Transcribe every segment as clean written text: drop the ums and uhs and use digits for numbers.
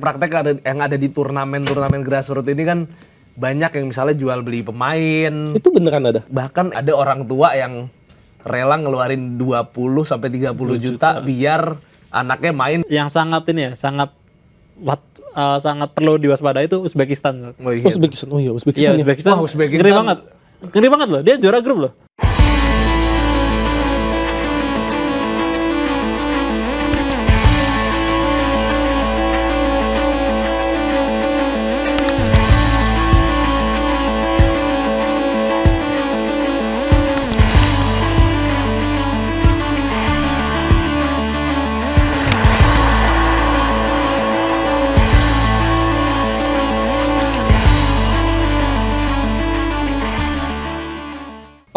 praktek-praktek yang ada di turnamen grassroots ini kan banyak yang misalnya jual beli pemain. Itu beneran ada? Bahkan ada orang tua yang rela ngeluarin 20 sampai 30 juta biar anaknya main. Yang sangat ini ya, sangat perlu diwaspadai itu Uzbekistan. Oh, iya. Uzbekistan. Oh iya, Uzbekistan. Iya, Ya. Uzbekistan. Wah, Uzbekistan. Ngeri banget. Ngeri banget loh. Dia juara grup loh.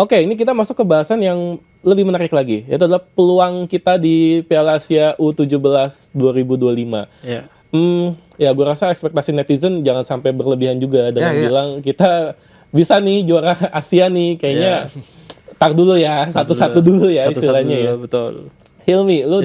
Oke, ini kita masuk ke bahasan yang lebih menarik lagi, yaitu adalah peluang kita di Piala Asia U17 2025. Iya. Ya gue rasa ekspektasi netizen jangan sampai berlebihan juga dengan Ya. bilang kita bisa nih juara Asia nih, kayaknya tar dulu ya, satu-satu dulu ya istilahnya ya. Betul. Hilmi, lu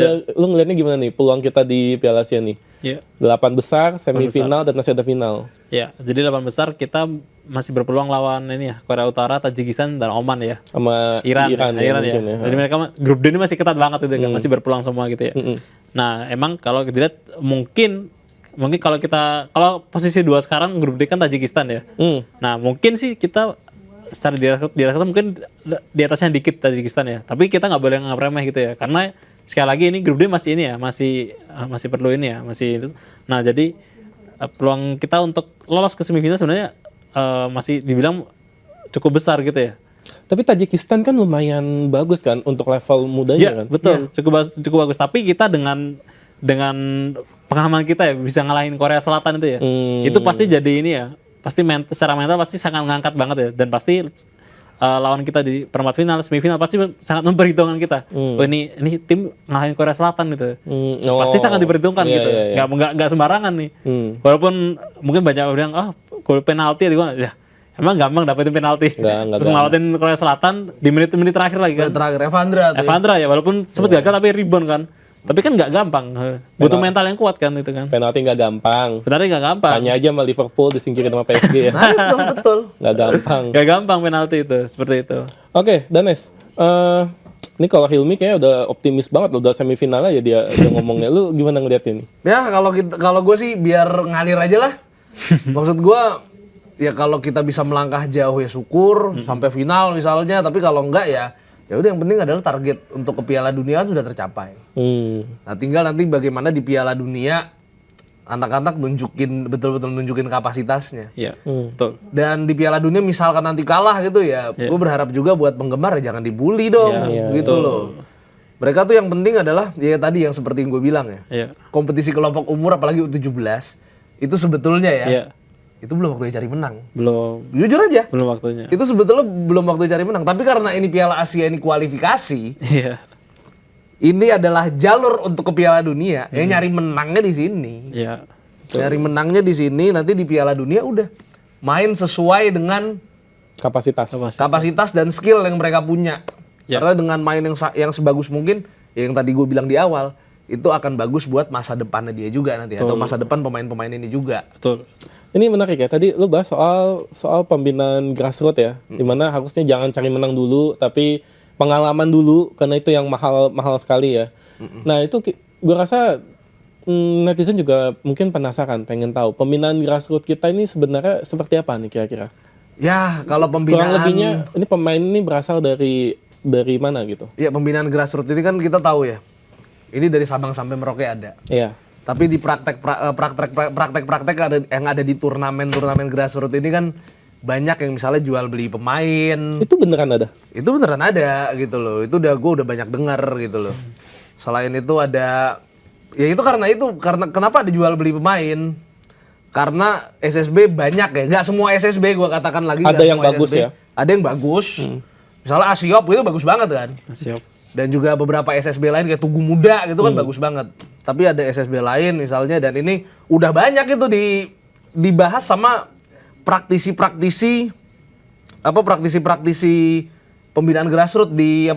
ngeliatnya gimana nih peluang kita di Piala Asia nih? Iya. 8 besar, semifinal dan masih ada final. Ya, jadi 8 besar kita masih berpeluang lawan ini ya, Korea Utara, Tajikistan dan Oman ya. Sama Iran ya. mungkin ya. Jadi mereka grup D ini masih ketat banget gitu kan, masih berpeluang semua gitu ya. Nah, emang kalau dilihat mungkin kalau posisi 2 sekarang grup D kan Tajikistan ya. Nah, mungkin sih kita secara di atas mungkin di atasnya dikit Tajikistan ya. Tapi kita nggak boleh nganggap remeh gitu ya. Karena sekali lagi ini grup D masih ini ya, masih perlu ini ya, masih itu. Nah, jadi peluang kita untuk lolos ke semifinal sebenarnya masih dibilang cukup besar gitu ya. Tapi Tajikistan kan lumayan bagus kan untuk level mudanya kan? Betul, cukup bagus. Tapi kita dengan pengalaman kita ya bisa ngalahin Korea Selatan itu ya. Itu pasti jadi ini ya. Pasti secara mental pasti sangat ngangkat banget ya. Dan pasti lawan kita di perempat final, semifinal pasti sangat memperhitungkan kita. Oh ini tim ngalahin Korea Selatan gitu. Pasti sangat diperhitungkan gitu. Nggak sembarangan nih. Walaupun mungkin banyak yang bilang, gol penalti ya. Emang gampang dapetin penalti. Terus ngalahin Korea Selatan di menit-menit terakhir lagi kan. Terakhir Evandra ya, walaupun sempat gagal tapi rebound kan. Tapi kan nggak gampang. Butuh mental yang kuat kan itu kan. Penalti nggak gampang. Penalti nggak gampang. Tanya aja sama Liverpool disingkirin sama PSG ya. Nah, itu betul. Nggak gampang. Nggak gampang penalti itu, seperti itu. Oke, Danes. Ini kalau Hilmi kayaknya udah optimis banget, udah semifinal aja dia ngomongnya. Lu gimana ngeliat ini? Ya kalau gue sih biar ngalir aja lah. Maksud gue ya kalau kita bisa melangkah jauh ya syukur sampai final misalnya. Tapi kalau enggak ya udah yang penting adalah target untuk ke Piala Dunia kan sudah tercapai. Nah tinggal nanti bagaimana di Piala Dunia anak-anak betul-betul nunjukin kapasitasnya. Iya, betul. Dan di Piala Dunia misalkan nanti kalah gitu ya, gue berharap juga buat penggemar ya jangan dibully dong, gitu loh. Mereka tuh yang penting adalah ya tadi yang seperti yang gue bilang ya, kompetisi kelompok umur apalagi U17 itu sebetulnya ya, itu belum waktunya cari menang. Belum. Jujur aja. Belum waktunya. Itu sebetulnya belum waktunya cari menang. Tapi karena ini Piala Asia ini kualifikasi, ini adalah jalur untuk ke Piala Dunia. Ya nyari menangnya di sini. Iya. Nyari menangnya di sini, nanti di Piala Dunia udah main sesuai dengan kapasitas dan skill yang mereka punya. Karena dengan main yang sebagus mungkin, yang tadi gue bilang di awal, itu akan bagus buat masa depannya dia juga nanti. Atau masa depan pemain-pemain ini juga. Betul. Ini menarik ya, tadi lu bahas soal pembinaan grassroots ya, dimana harusnya jangan cari menang dulu, tapi pengalaman dulu, karena itu yang mahal sekali ya. Nah itu gue rasa netizen juga mungkin penasaran, pengen tahu pembinaan grassroots kita ini sebenarnya seperti apa nih kira-kira? Ya kalau pembinaan... Kurang lebihnya, ini pemain ini berasal dari mana gitu? Ya pembinaan grassroots ini kan kita tahu ya, ini dari Sabang sampai Merauke ada. Iya. Tapi di praktek yang ada di turnamen grassroots ini kan banyak yang misalnya jual beli pemain. Itu beneran ada? Itu beneran ada gitu loh. Itu gue udah banyak dengar gitu loh. Selain itu ada, ya itu karena kenapa ada jual beli pemain? Karena SSB banyak ya. Nggak semua SSB gue katakan lagi. Ada yang bagus SSB. Ya? Ada yang bagus. Misalnya Asiop itu bagus banget kan. Asiop. Dan juga beberapa SSB lain kayak Tugu Muda gitu kan bagus banget. Tapi ada SSB lain misalnya, dan ini udah banyak itu dibahas sama praktisi pembinaan grassroots di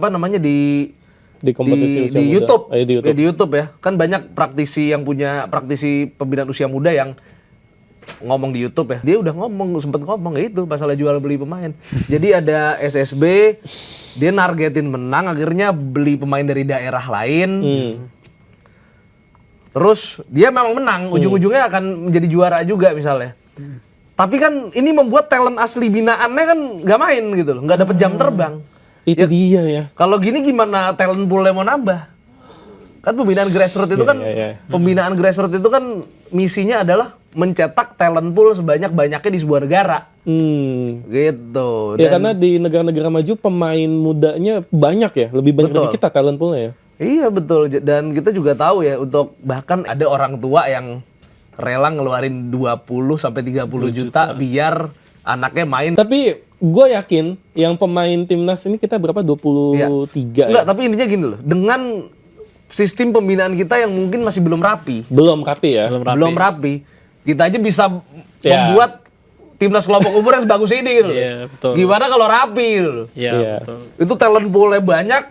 Di kompetisi usia di muda. YouTube. Di YouTube. Ya, di YouTube ya. Kan banyak praktisi pembinaan usia muda yang ngomong di YouTube ya. Dia udah sempet ngomong ya itu masalah jual beli pemain. Jadi ada SSB, dia nargetin menang, akhirnya beli pemain dari daerah lain. Terus dia memang menang, ujung-ujungnya akan menjadi juara juga misalnya. Tapi kan ini membuat talent asli binaannya kan nggak main gitu loh, nggak dapet jam terbang. Itu dia ya. Kalau gini gimana talent pool-nya mau nambah? Kan pembinaan grassroots itu pembinaan grassroots itu kan misinya adalah mencetak talent pool sebanyak-banyaknya di sebuah negara. Gitu. Ya karena di negara-negara maju pemain mudanya banyak ya, lebih banyak dari kita talent poolnya ya. Iya betul, dan kita juga tahu ya untuk bahkan ada orang tua yang rela ngeluarin 20-30 juta biar anaknya main. Tapi gue yakin yang pemain timnas ini kita berapa? 23 Enggak, tapi intinya gini loh, dengan sistem pembinaan kita yang mungkin masih belum rapi. Belum rapi ya. Belum rapi. Kita aja bisa membuat timnas kelompok umur yang sebagus ini gitu loh. Iya, betul. Gimana kalau rapi gitu loh. Iya, betul. Itu talent pool-nya banyak,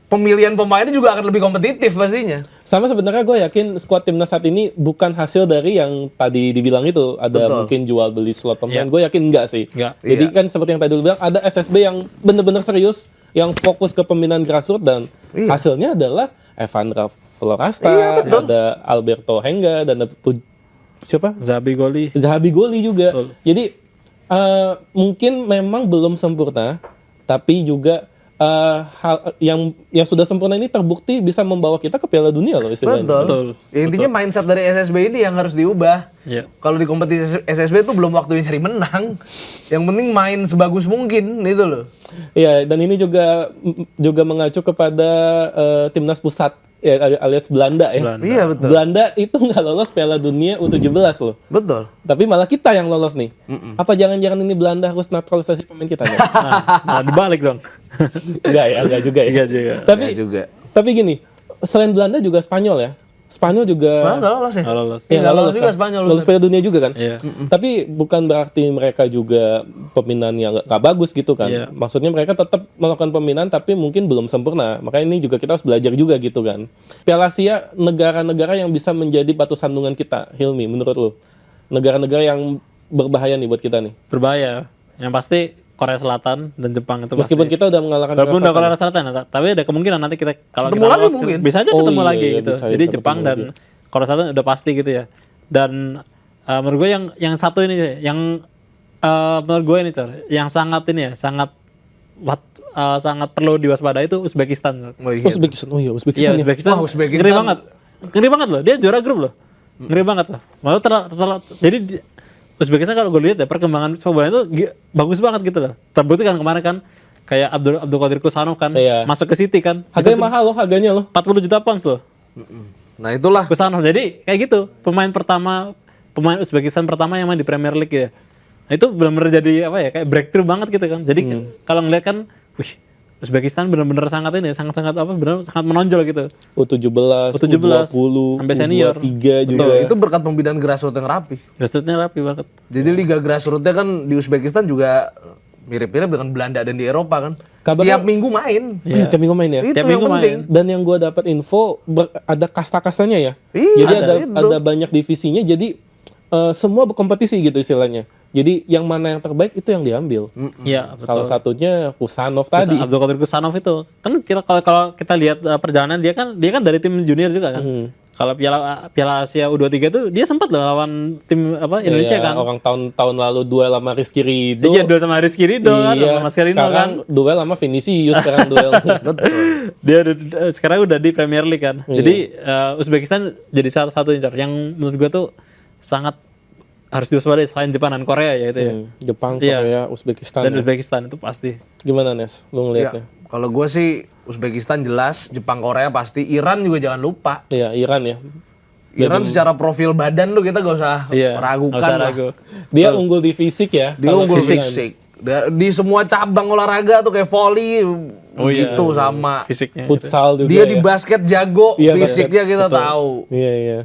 pemilihan pemainnya juga akan lebih kompetitif pastinya. Sama sebenarnya gue yakin skuad timnas saat ini bukan hasil dari yang tadi dibilang itu ada mungkin jual beli slot pemain. Gue yakin enggak sih. Jadi kan seperti yang tadi lu bilang ada SSB yang benar-benar serius yang fokus ke pembinaan grassroots dan hasilnya adalah Evandra Florasta, ada Alberto Henga dan ada siapa? Zahabi Goli juga. Jadi mungkin memang belum sempurna, tapi juga hal yang sudah sempurna ini terbukti bisa membawa kita ke Piala Dunia loh istilahnya. Betul. Ya, intinya mindset dari SSB ini yang harus diubah. Kalau di kompetisi SSB itu belum waktunya cari menang. Yang penting main sebagus mungkin itu loh. Iya, dan ini juga mengacu kepada timnas pusat ya, alias Belanda ya. Iya betul. Belanda itu nggak lolos Piala Dunia U17 loh. Betul. Tapi malah kita yang lolos nih. Apa jangan-jangan ini Belanda harus naturalisasi pemain kita? Nah, dibalik dong. Enggak juga ya. Tapi gini, selain Belanda juga Spanyol ya. Spanyol nggak lolos ya? Lolos. Iya, nggak lolos juga kan? Spanyol. Lolos Piala Dunia juga kan? Iya. Tapi bukan berarti mereka juga pembinaan yang nggak bagus gitu kan? Iya. Maksudnya mereka tetap melakukan pembinaan tapi mungkin belum sempurna. Makanya ini juga kita harus belajar juga gitu kan. Piala Asia negara-negara yang bisa menjadi batu sandungan kita, Hilmi, menurut lo? Negara-negara yang berbahaya nih buat kita nih. Berbahaya. Yang pasti Korea Selatan dan Jepang itu Meskipun pasti. kita udah mengalahkan Walaupun udah Korea Selatan, tapi ada kemungkinan nanti kita kalau ketemu kita lagi lolos, mungkin. bisa aja ketemu lagi iya, gitu. bisa Jadi ketemu Jepang dan Korea Selatan udah pasti gitu ya. Dan menurut gue yang satu ini sih, yang menurut gue ini Cor, yang sangat ini ya, sangat perlu diwaspadai itu Uzbekistan. Uzbekistan. Oh iya, Uzbekistan. Iya, Ya. Uzbekistan. Wah, Uzbekistan. Ngeri banget loh. Dia juara grup loh. Ngeri banget loh. Malah jadi Uzbekistan kalau gue lihat ya perkembangan sepak bola itu bagus banget gitu loh. Terbukti kan kemarin kan kayak Abdul Qadir Kusanov kan masuk ke City kan. Harganya mahal loh, harganya loh. 40 juta pounds loh. Nah itulah. Kusanov. Jadi kayak gitu. Pemain Uzbekistan pertama yang main di Premier League ya. Nah, itu benar-benar jadi apa ya kayak breakthrough banget gitu kan. Jadi kalau ngeliat kan, wih, Uzbekistan benar-benar sangat menonjol gitu. U17, U20, sampai senior. U23 juga. Betul, itu berkat pembinaan grassroots yang rapi. Grassrootsnya rapi banget. Jadi liga grassrootsnya kan di Uzbekistan juga mirip-mirip dengan Belanda dan di Eropa kan. Kabarnya- Tiap minggu main. Iya, tiap minggu main ya. Itu Tiap yang minggu penting. Dan yang gue dapat info ada kasta-kastanya ya. Iya, Jadi itu. ada banyak divisinya. Jadi semua berkompetisi gitu istilahnya. Jadi yang mana yang terbaik itu yang diambil. Iya, Salah satunya Kusanov tadi. Abdul Qadir Kusanov itu kan kalau kita lihat perjalanan dia kan dari tim junior juga kan. Kalau Piala Asia U23 itu dia sempat loh lawan tim Indonesia Iya, kan. Orang tahun lalu duel sama Rizky Ridho. Iya, duel sama Rizky Ridho kan, sama Mas Karino kan. Sekarang duel sama Vinicius sekarang duel. Betul. Dia sekarang udah di Premier League kan. Jadi Uzbekistan jadi salah satu yang menurut gua tuh sangat harus diwaspadai selain Jepang dan Korea ya itu ya. Jepang, Iya. Korea, Uzbekistan. Dan ya. Uzbekistan itu pasti. Gimana Nes? Lu ngeliatnya? Ya, kalau gue sih Uzbekistan jelas, Jepang Korea pasti, Iran juga jangan lupa. Iya, Iran ya. Iran secara profil badan tuh kita gak usah ragukan nggak usah lah. ragu. Dia unggul di fisik ya. Dia kalau unggul Iran. fisik. Di semua cabang olahraga tuh kayak volley gitu sama. Fisiknya. Futsal juga Dia ya. di basket jago, Iya, fisiknya kita tahu. Iya, iya.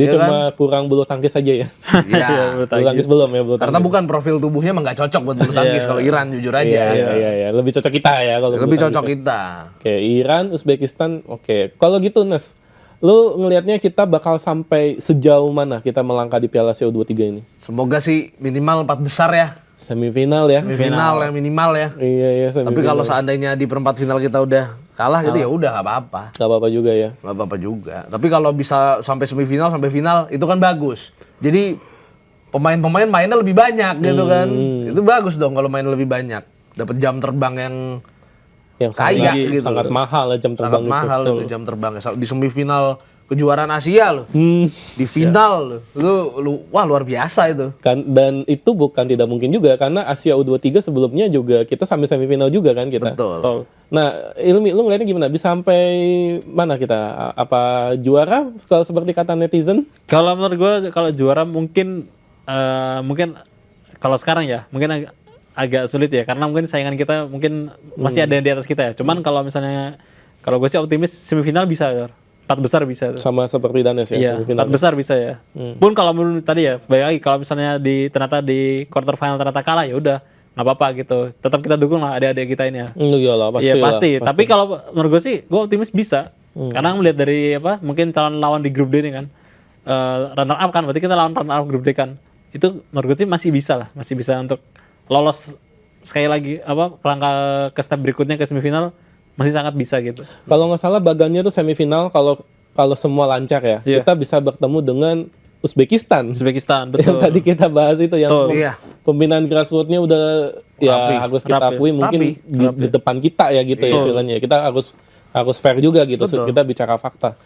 Dia ya cuma kurang bulu tangkis aja ya. Iya. Bulu tangkis belum ya bulu Karena tangkis. bukan profil tubuhnya emang nggak cocok buat bulu tangkis kalau Iran jujur aja. Iya. Lebih cocok kita ya kalau Lebih bulu cocok tangkis ya. kita. Oke, Iran, Uzbekistan, oke. Kalau gitu, Nes, lu ngelihatnya kita bakal sampai sejauh mana kita melangkah di Piala Asia U23 ini? Semoga sih minimal 4 besar ya. Semifinal ya? Semifinal yang minimal ya. Iya, Tapi kalau seandainya di perempat final kita udah kalah gitu ya udah nggak apa-apa. Gak apa-apa juga ya. Nggak apa-apa juga. Tapi kalau bisa sampai semifinal sampai final itu kan bagus. Jadi pemain-pemain mainnya lebih banyak gitu kan. Itu bagus dong kalau main lebih banyak. Dapat jam terbang yang sangat, kaya gitu. sangat mahal ya jam terbang sangat mahal itu jam terbangnya. Di semifinal kejuaraan Asia loh. Di final loh. Wah luar biasa itu. Dan itu bukan tidak mungkin juga karena Asia U23 sebelumnya juga kita sampai semifinal juga kan kita. Betul. Nah, Ilmi, lu ngeliatnya gimana? Bisa sampai mana kita? Apa juara seperti kata netizen? Kalau menurut gue kalau juara mungkin kalau sekarang ya mungkin agak sulit ya karena mungkin saingan kita mungkin masih ada yang di atas kita ya. Cuman kalau misalnya kalau gue sih optimis semifinal bisa. 4 besar bisa. Sama seperti Danes ya, Iya, semifinal. 4 besar bisa ya. Pun kalau menurut tadi ya, baik lagi kalau misalnya ternyata di quarter final ternyata kalah ya udah nggak apa-apa gitu. Tetap kita dukung lah adik-adik kita ini ya. Iyalah, pasti. Iya lah, pasti. Tapi kalau menurut gue sih, gue optimis bisa. Karena melihat dari mungkin calon lawan di grup D ini kan, runner up kan, berarti kita lawan runner up grup D kan. Itu menurut gue sih masih bisa lah, masih bisa untuk lolos sekali lagi melangkah ke step berikutnya ke semifinal. Masih sangat bisa gitu. Kalau nggak salah bagannya tuh semifinal kalau semua lancar ya, kita bisa bertemu dengan Uzbekistan. Uzbekistan, betul. Yang tadi kita bahas itu yang Iya. pembinaan grassroots-nya udah ya harus kita akui mungkin di depan kita ya gitu ya istilahnya. Kita harus fair juga gitu. Kita bicara fakta.